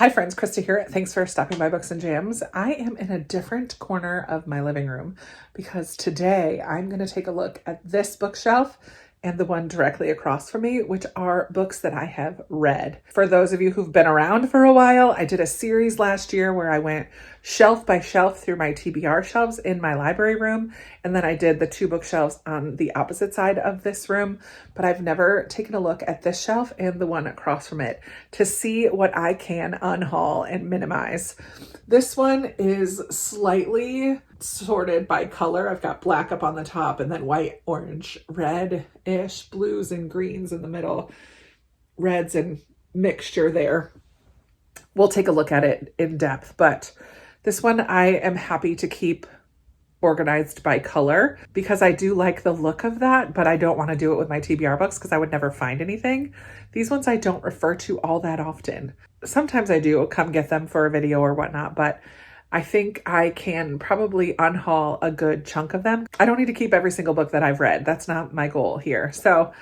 Hi friends, Krista here. Thanks for stopping by Books and Jams. I am in a different corner of my living room because today I'm going to take a look at this bookshelf and the one directly across from me, which are books that I have read. For those of you who've been around for a while, I did a series last year where I went shelf by shelf through my TBR shelves in my library room. And then I did the two bookshelves on the opposite side of this room. But I've never taken a look at this shelf and the one across from it to see what I can unhaul and minimize. This one is slightly sorted by color. I've got black up on the top and then white, orange, red-ish, blues and greens in the middle, reds and mixture there. We'll take a look at it in depth, but this one I am happy to keep organized by color because I do like the look of that, but I don't want to do it with my TBR books because I would never find anything. These ones I don't refer to all that often. Sometimes I do come get them for a video or whatnot, but I think I can probably unhaul a good chunk of them. I don't need to keep every single book that I've read. That's not my goal here. So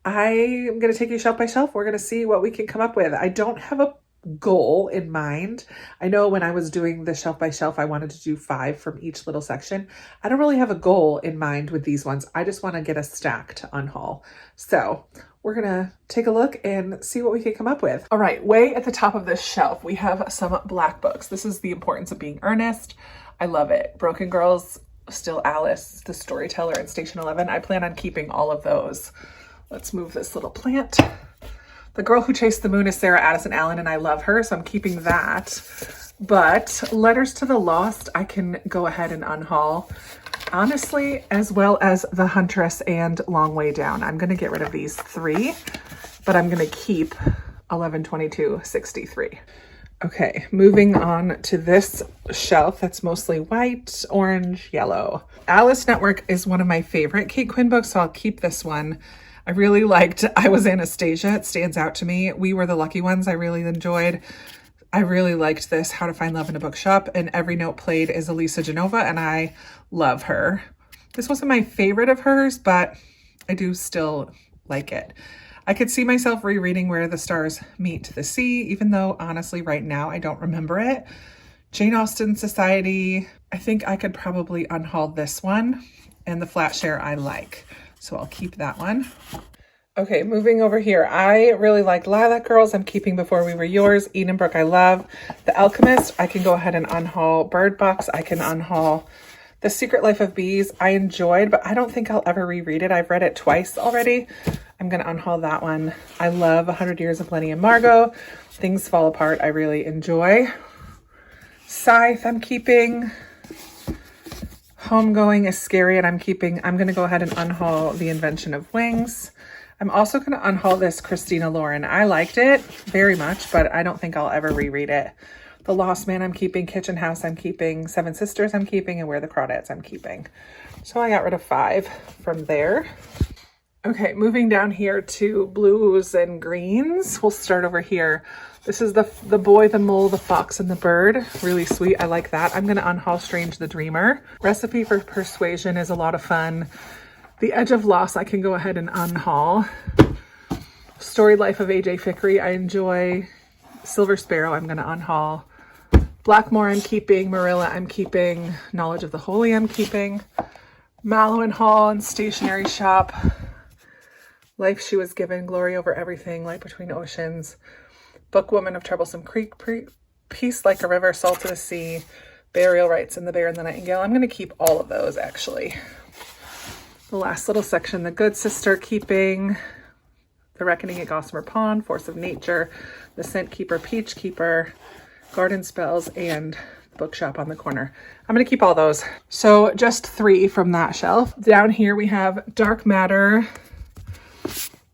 I am going to take you shelf by shelf. We're going to see what we can come up with. I don't have a goal in mind. I know when I was doing the shelf by shelf, I wanted to do 5 from each little section. I don't really have a goal in mind with these ones. I just want to get a stack to unhaul. So we're going to take a look and see what we can come up with. All right, way at the top of this shelf, we have some black books. This is The Importance of Being Earnest. I love it. Broken Girls, Still Alice, The Storyteller, and Station 11. I plan on keeping all of those. Let's move this little plant. The Girl Who Chased the Moon is Sarah Addison Allen, and I love her, so I'm keeping that. But Letters to the Lost, I can go ahead and unhaul, honestly, as well as The Huntress and Long Way Down. I'm going to get rid of these 3, but I'm going to keep 11/22/63. Okay, moving on to this shelf that's mostly white, orange, yellow. Alice Network is one of my favorite Kate Quinn books, so I'll keep this one. I really liked I Was Anastasia. It stands out to me. We Were the Lucky Ones I really enjoyed. I really liked this, How to Find Love in a Bookshop, and Every Note Played is Elisa Genova, and I love her. This wasn't my favorite of hers, but I do still like it. I could see myself rereading Where the Stars Meet the Sea, even though honestly right now I don't remember it. Jane Austen Society, I think I could probably unhaul this one, and The Flat Share I like. So I'll keep that one. Okay, moving over here. I really like Lilac Girls. I'm keeping Before We Were Yours. Edenbrook, I love. The Alchemist, I can go ahead and unhaul. Bird Box, I can unhaul. The Secret Life of Bees, I enjoyed, but I don't think I'll ever reread it. I've read it twice already. I'm going to unhaul that one. I love 100 Years of Lenny and Margot. Things Fall Apart, I really enjoy. Scythe, I'm keeping. Homegoing is scary, and I'm going to go ahead and unhaul The Invention of Wings. I'm also going to unhaul this Christina Lauren. I liked it very much, but I don't think I'll ever reread it. The Lost Man, I'm keeping. Kitchen House, I'm keeping. Seven Sisters, I'm keeping. And Where the Crawdads, I'm keeping. So I got rid of 5 from there. Okay, moving down here to blues and greens. We'll start over here. This is the Boy, the Mole, the Fox, and the Bird. Really sweet. I like that. I'm going to unhaul Strange the Dreamer. Recipe for Persuasion is a lot of fun. The Edge of Loss, I can go ahead and unhaul. Story Life of A.J. Fickery, I enjoy. Silver Sparrow, I'm going to unhaul. Blackmore, I'm keeping. Marilla, I'm keeping. Knowledge of the Holy, I'm keeping. Mallow and Hall and Stationery Shop. Life She Was Given, Glory Over Everything, Light Between Oceans. Bookwoman of Troublesome Creek, Peace Like a River, Salt of the Sea, Burial Rites, and The Bear and the Nightingale. I'm going to keep all of those, actually. The last little section, The Good Sister, keeping. The Reckoning at Gossamer Pond, Force of Nature, The Scent Keeper, Peach Keeper, Garden Spells, and Bookshop on the Corner. I'm going to keep all those. So just 3 from that shelf. Down here we have Dark Matter,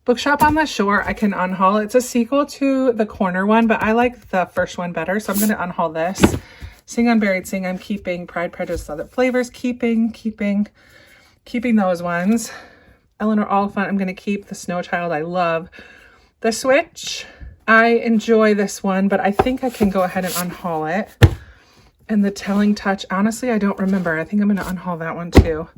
Bookshop on the Shore, I can unhaul. It's a sequel to the corner one, but I like the first one better, so I'm going to unhaul this. Sing Unburied Sing, I'm keeping. Pride, Prejudice, Other Flavors, keeping those ones. Eleanor Oliphant, I'm going to keep. The Snow Child, I love. The Switch, I enjoy this one, but I think I can go ahead and unhaul it. And The Telling Touch, honestly, I don't remember. I think I'm going to unhaul that one too.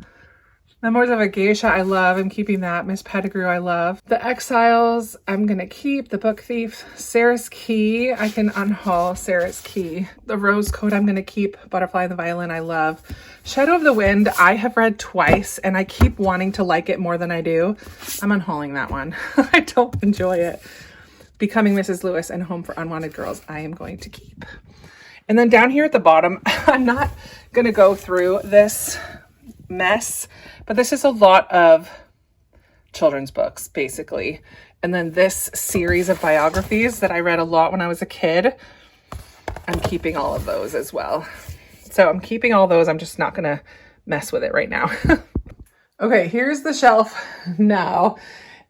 Memoirs of a Geisha, I love. I'm keeping that. Miss Pettigrew, I love. The Exiles, I'm going to keep. The Book Thief. Sarah's Key, I can unhaul Sarah's Key. The Rose Code, I'm going to keep. Butterfly and the Violin, I love. Shadow of the Wind, I have read twice, and I keep wanting to like it more than I do. I'm unhauling that one. I don't enjoy it. Becoming Mrs. Lewis and Home for Unwanted Girls, I am going to keep. And then down here at the bottom, I'm not going to go through this mess, but this is a lot of children's books basically, and then this series of biographies that I read a lot when I was a kid, I'm keeping all of those as well. So I'm keeping all those. I'm just not gonna mess with it right now. Okay, here's the shelf now.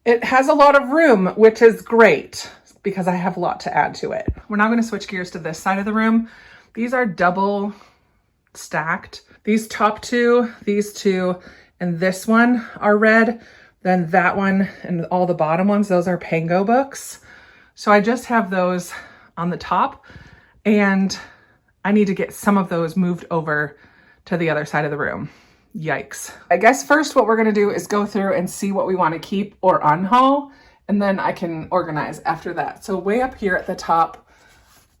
It has a lot of room, which is great because I have a lot to add to it. We're now going to switch gears to this side of the room. These are double stacked. These top two, these two, and this one are red. Then that one and all the bottom ones, those are Pango books. So I just have those on the top, and I need to get some of those moved over to the other side of the room. Yikes. I guess first what we're going to do is go through and see what we want to keep or unhaul, and then I can organize after that. So way up here at the top,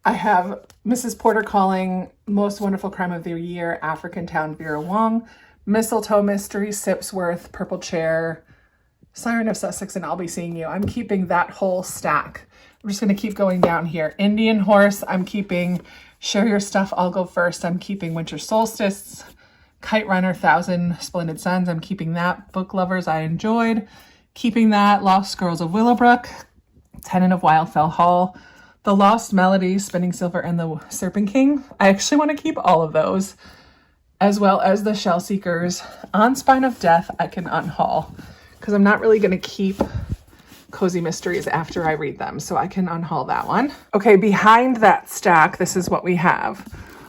I have Mrs. Porter Calling, Most Wonderful Crime of the Year, African Town, Vera Wong, Mistletoe Mystery, Sipsworth, Purple Chair, Siren of Sussex, and I'll Be Seeing You. I'm keeping that whole stack. I'm just going to keep going down here. Indian Horse, I'm keeping. Share Your Stuff, I'll Go First. I'm keeping Winter Solstice. Kite Runner, Thousand Splendid Suns, I'm keeping that. Book Lovers, I enjoyed. Keeping that. Lost Girls of Willowbrook, Tenant of Wildfell Hall, The Lost Melody, Spinning Silver, and The Serpent King. I actually want to keep all of those, as well as the Shell Seekers. On Spine of Death, I can unhaul because I'm not really going to keep Cozy Mysteries after I read them, so I can unhaul that one. Okay, behind that stack, this is what we have.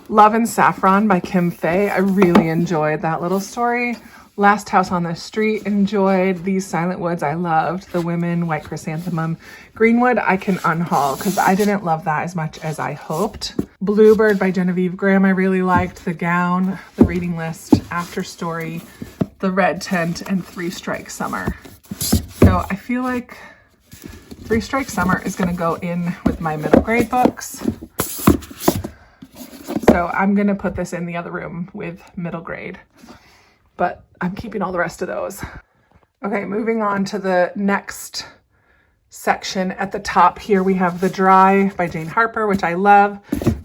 Love and Saffron by Kim Fay. I really enjoyed that little story. Last House on the Street, enjoyed. These Silent Woods, I loved. The Women, White Chrysanthemum. Greenwood, I can unhaul because I didn't love that as much as I hoped. Bluebird by Genevieve Graham, I really liked. The Gown, The Reading List, After Story, The Red Tent, and Three Strike Summer. So I feel like Three Strike Summer is going to go in with my middle grade books. So I'm going to put this in the other room with middle grade, but I'm keeping all the rest of those. Okay, moving on to the next section. At the top here, we have The Dry by Jane Harper, which I love.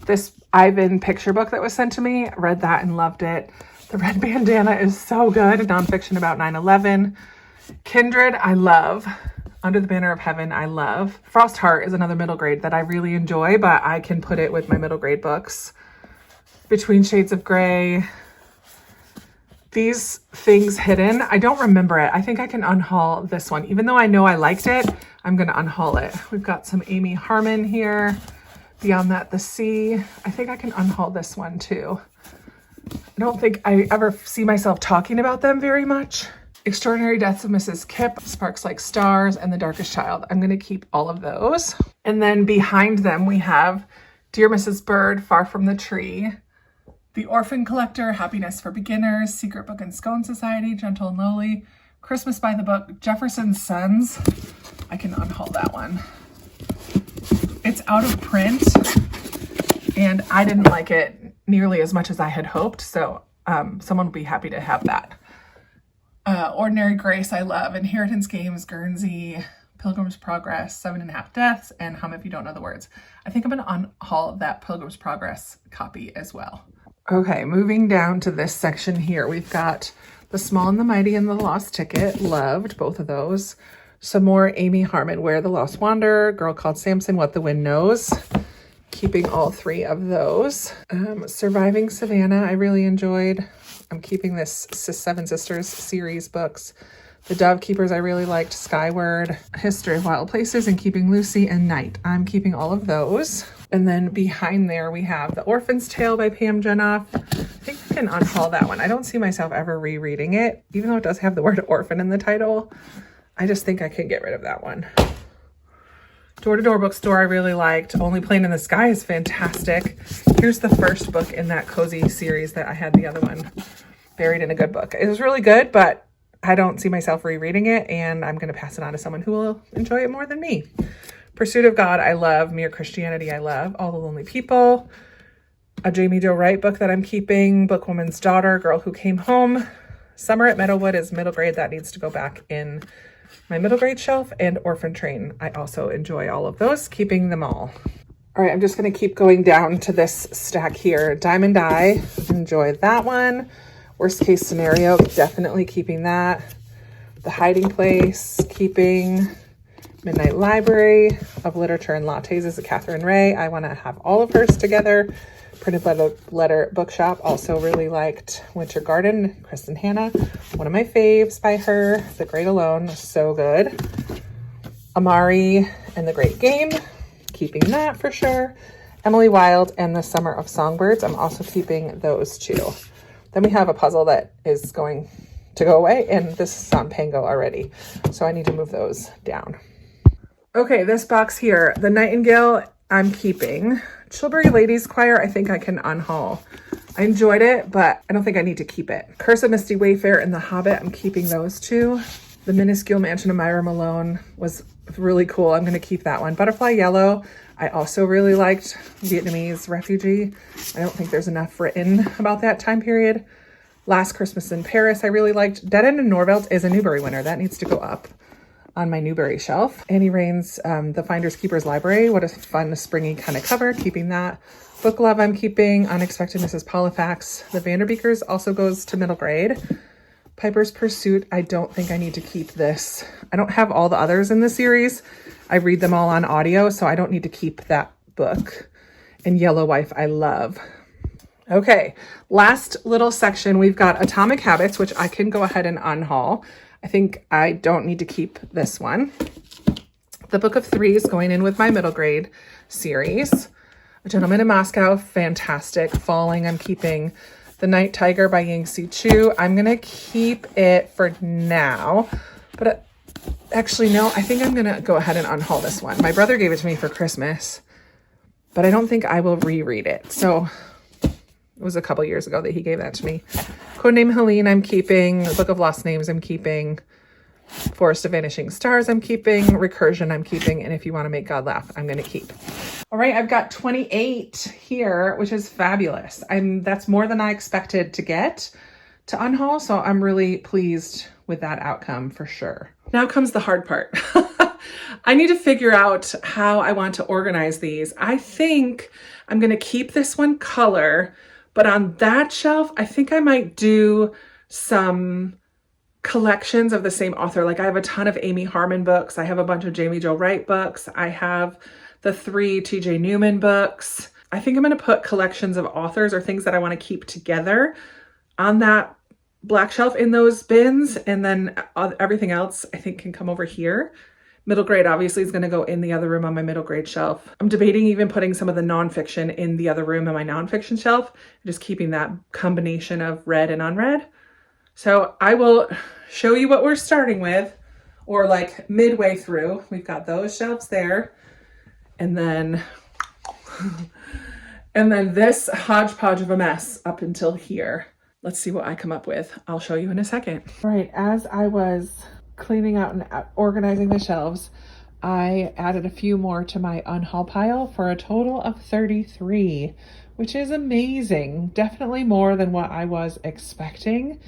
This Ivan picture book that was sent to me, read that and loved it. The Red Bandana is so good. Nonfiction about 9/11. Kindred, I love. Under the Banner of Heaven, I love. Frost Heart is another middle grade that I really enjoy, but I can put it with my middle grade books. Between Shades of Grey. These Things Hidden, I don't remember it. I think I can unhaul this one. Even though I know I liked it, I'm going to unhaul it. We've got some Amy Harmon here. Beyond That, The Sea. I think I can unhaul this one too. I don't think I ever see myself talking about them very much. Extraordinary Deaths of Mrs. Kipp, Sparks Like Stars, and The Darkest Child. I'm going to keep all of those. And then behind them we have Dear Mrs. Bird, Far From the Tree, The Orphan Collector, Happiness for Beginners, Secret Book and Scone Society, Gentle and Lowly, Christmas by the Book, Jefferson's Sons. I can unhaul that one. It's out of print, and I didn't like it nearly as much as I had hoped, so someone will be happy to have that. Ordinary Grace, I love. Inheritance Games, Guernsey, Pilgrim's Progress, 7.5 Deaths, and Hum If You Don't Know the Words. I think I'm going to unhaul that Pilgrim's Progress copy as well. Okay, moving down to this section here, we've got The Small and the Mighty and The Lost Ticket. Loved both of those. Some more Amy Harmon, Where the Lost Wanderer, Girl Called Samson, What the Wind Knows. Keeping all three of those. Surviving Savannah, I really enjoyed. I'm keeping this Seven Sisters series books. The Dove Keepers, I really liked. Skyward, History of Wild Places, and Keeping Lucy, and Night. I'm keeping all of those. And then behind there we have The Orphan's Tale by Pam Jenoff. I think I can unhaul that one. I don't see myself ever rereading it, even though it does have the word orphan in the title. I just think I can get rid of that one. Door to Door Bookstore, I really liked. Only Plane in the Sky is fantastic. Here's the first book in that cozy series that I had the other one, Buried in a Good Book. It was really good, but I don't see myself rereading it, and I'm going to pass it on to someone who will enjoy it more than me. Pursuit of God, I love. Mere Christianity, I love. All the Lonely People. A Jamie Jo Wright book that I'm keeping. Bookwoman's Daughter, Girl Who Came Home. Summer at Meadowwood is middle grade. That needs to go back in my middle grade shelf. And Orphan Train. I also enjoy all of those, keeping them all. All right, I'm just going to keep going down to this stack here. Diamond Eye, enjoy that one. Worst Case Scenario, definitely keeping that. The Hiding Place, keeping. Midnight Library of Literature and Lattes is a Catherine Ray. I want to have all of hers together. Printed by the Letter Bookshop. Also really liked Winter Garden, Kristen Hanna. One of my faves by her. The Great Alone, so good. Amari and the Great Game, keeping that for sure. Emily Wilde and The Summer of Songbirds. I'm also keeping those two. Then we have a puzzle that is going to go away, and this is on Pango already. So I need to move those down. Okay, this box here, The Nightingale, I'm keeping. Chilbury Ladies Choir, I think I can unhaul. I enjoyed it, but I don't think I need to keep it. Curse of Misty Wayfair and The Hobbit, I'm keeping those two. The Minuscule Mansion of Myra Malone was really cool. I'm going to keep that one. Butterfly Yellow, I also really liked. Vietnamese Refugee. I don't think there's enough written about that time period. Last Christmas in Paris, I really liked. Dead End and Norvelt is a Newbery winner. That needs to go up on my Newbery shelf. Annie Rain's The Finders Keepers Library. What a fun, springy kind of cover. Keeping that. Book Love, I'm keeping. Unexpected Mrs. Polifax. The Vanderbeekers also goes to middle grade. Piper's Pursuit, I don't think I need to keep this. I don't have all the others in the series. I read them all on audio, so I don't need to keep that book. And Yellow Wife, I love. Okay, last little section, we've got Atomic Habits, which I can go ahead and unhaul. I think I don't need to keep this one. The Book of Threes going in with my middle grade series. A Gentleman in Moscow, fantastic. Falling, I'm keeping. The Night Tiger by Yangtze Chu. I'm going to keep it for now. But actually, no, I think I'm going to go ahead and unhaul this one. My brother gave it to me for Christmas, but I don't think I will reread it. So it was a couple years ago that he gave that to me. Codename Helene, I'm keeping. The Book of Lost Names, I'm keeping. Forest of Vanishing Stars, I'm keeping. Recursion, I'm keeping. And If You Want to Make God Laugh, I'm going to keep. All right, I've got 28 here, which is fabulous. That's more than I expected to get to unhaul, so I'm really pleased with that outcome for sure. Now comes the hard part. I need to figure out how I want to organize these. I think I'm going to keep this one color, but on that shelf, I think I might do some collections of the same author. Like I have a ton of Amy Harmon books. I have a bunch of Jamie Jo Wright books. I have the 3 TJ Newman books. I think I'm going to put collections of authors or things that I want to keep together on that black shelf in those bins. And then everything else I think can come over here. Middle grade obviously is going to go in the other room on my middle grade shelf. I'm debating even putting some of the nonfiction in the other room on my nonfiction shelf, just keeping that combination of read and unread. So I will show you what we're starting with, or like midway through. We've got those shelves there. And then this hodgepodge of a mess up until here. Let's see what I come up with. I'll show you in a second. All right, as I was cleaning out and organizing the shelves, I added a few more to my unhaul pile for a total of 33, which is amazing. Definitely more than what I was expecting.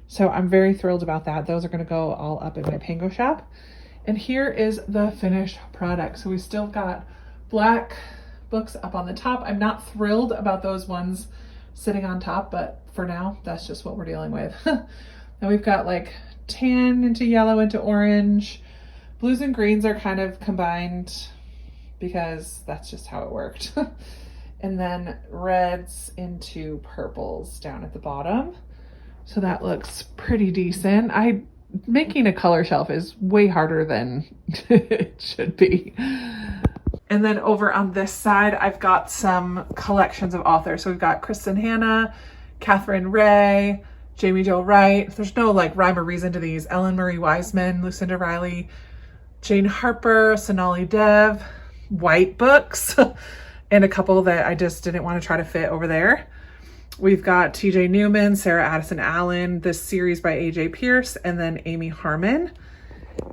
So I'm very thrilled about that. Those are going to go all up in my Pango shop. And here is the finished product. So we still got black books up on the top. I'm not thrilled about those ones sitting on top, but for now, that's just what we're dealing with. Then we've got like tan into yellow into orange. Blues and greens are kind of combined because that's just how it worked. And then reds into purples down at the bottom. So that looks pretty decent. Making a color shelf is way harder than it should be. And then over on this side, I've got some collections of authors. So we've got Kristen Hanna, Catherine Ray, Jamie Jo Wright. There's no like rhyme or reason to these. Ellen Marie Wiseman, Lucinda Riley, Jane Harper, Sonali Dev, white books, and a couple that I just didn't want to try to fit over there. We've got TJ Newman, Sarah Addison Allen, this series by AJ Pierce, and then Amy Harmon.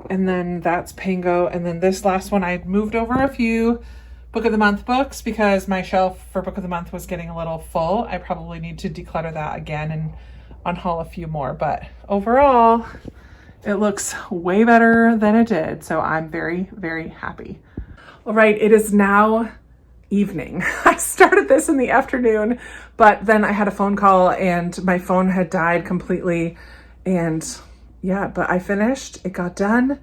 And then that's Pango. And then this last one, I moved over a few Book of the Month books because my shelf for Book of the Month was getting a little full. I probably need to declutter that again and unhaul a few more. But overall, it looks way better than it did. So I'm very, very happy. All right, it is now evening. I started this in the afternoon, but then I had a phone call and my phone had died completely. And yeah, but I finished. It got done.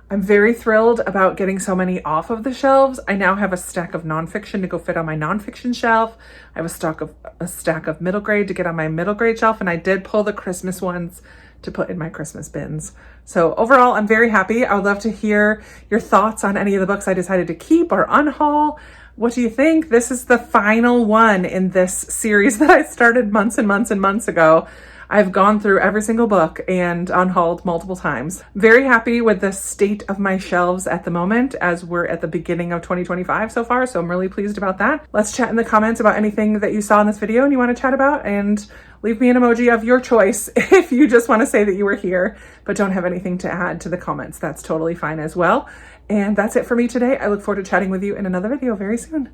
I'm very thrilled about getting so many off of the shelves. I now have a stack of nonfiction to go fit on my nonfiction shelf. I have a stack of middle grade to get on my middle grade shelf, and I did pull the Christmas ones to put in my Christmas bins. So overall, I'm very happy. I would love to hear your thoughts on any of the books I decided to keep or unhaul. What do you think? This is the final one in this series that I started months and months and months ago. I've gone through every single book and unhauled multiple times. Very happy with the state of my shelves at the moment as we're at the beginning of 2025 so far. So I'm really pleased about that. Let's chat in the comments about anything that you saw in this video and you want to chat about, and leave me an emoji of your choice if you just want to say that you were here but don't have anything to add to the comments. That's totally fine as well. And that's it for me today. I look forward to chatting with you in another video very soon.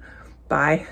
Bye.